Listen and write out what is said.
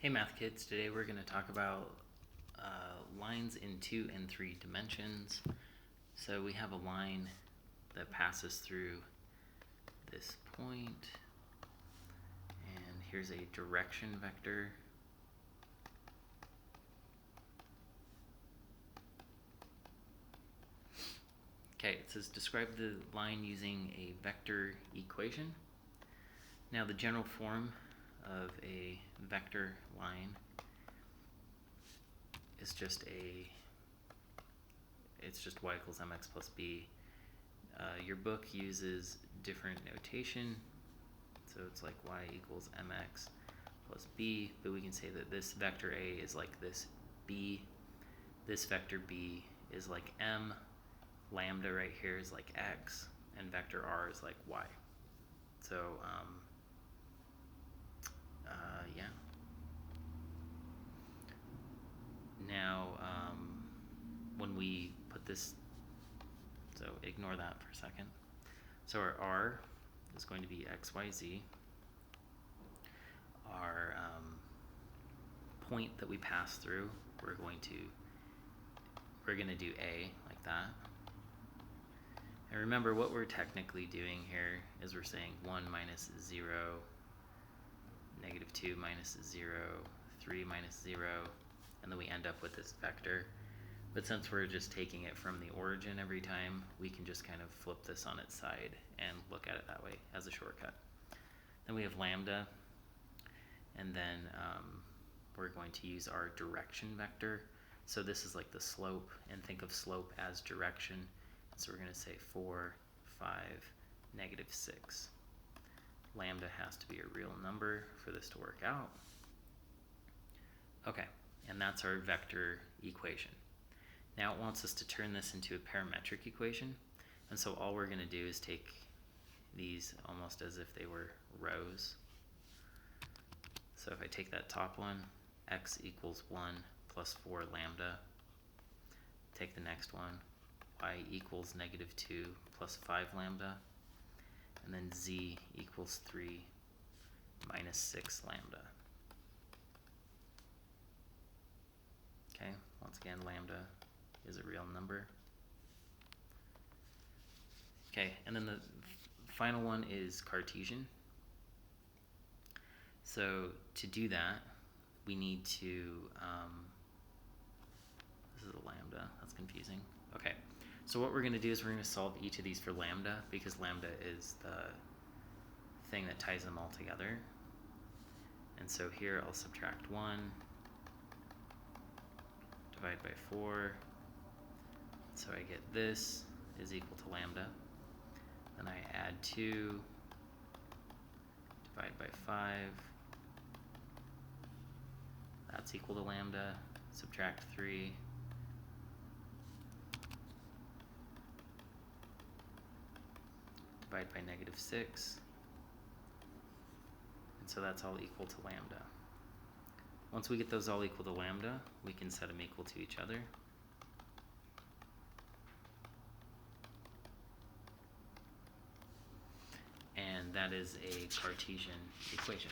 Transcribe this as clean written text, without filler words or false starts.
Hey math kids, today we're going to talk about lines in 2 and 3 dimensions. So we have a line that passes through this point, and here's a direction vector. Okay, it says describe the line using a vector equation. Now the general form of a vector line is just y equals mx plus b. Your book uses different notation, so it's like y equals mx plus b, but we can say that this vector a is like this b, this vector b is like m, lambda right here is like x, and vector r is like y. So yeah. Now when we put this, so ignore that for a second. So our r is going to be x, y, z. Our point that we pass through, we're going to do a like that. And remember, what we're technically doing here is we're saying 1 minus 0, negative 2 minus 0, 3 minus 0, and then we end up with this vector. But since we're just taking it from the origin every time, we can just kind of flip this on its side and look at it that way as a shortcut. Then we have lambda, and then we're going to use our direction vector. So this is like the slope, and think of slope as direction. So we're going to say 4, 5, negative 6. Lambda has to be a real number for this to work out. Okay, and that's our vector equation. Now it wants us to turn this into a parametric equation, and so all we're going to do is take these almost as if they were rows. So if I take that top one, x equals 1 plus 4 lambda. Take the next one, y equals negative 2 plus 5 lambda. And then z equals 3 minus 6 lambda. Okay, once again, lambda is a real number. Okay, and then the final one is Cartesian. So to do that, we need to, this is a lambda, that's confusing. Okay, so what we're going to do is we're going to solve each of these for lambda, because lambda is the thing that ties them all together. And so here I'll subtract 1, divide by 4, so I get this is equal to lambda. Then I add 2, divide by 5, that's equal to lambda, subtract 3, divide by negative 6, and so that's all equal to lambda. Once we get those all equal to lambda, we can set them equal to each other. And that is a Cartesian equation.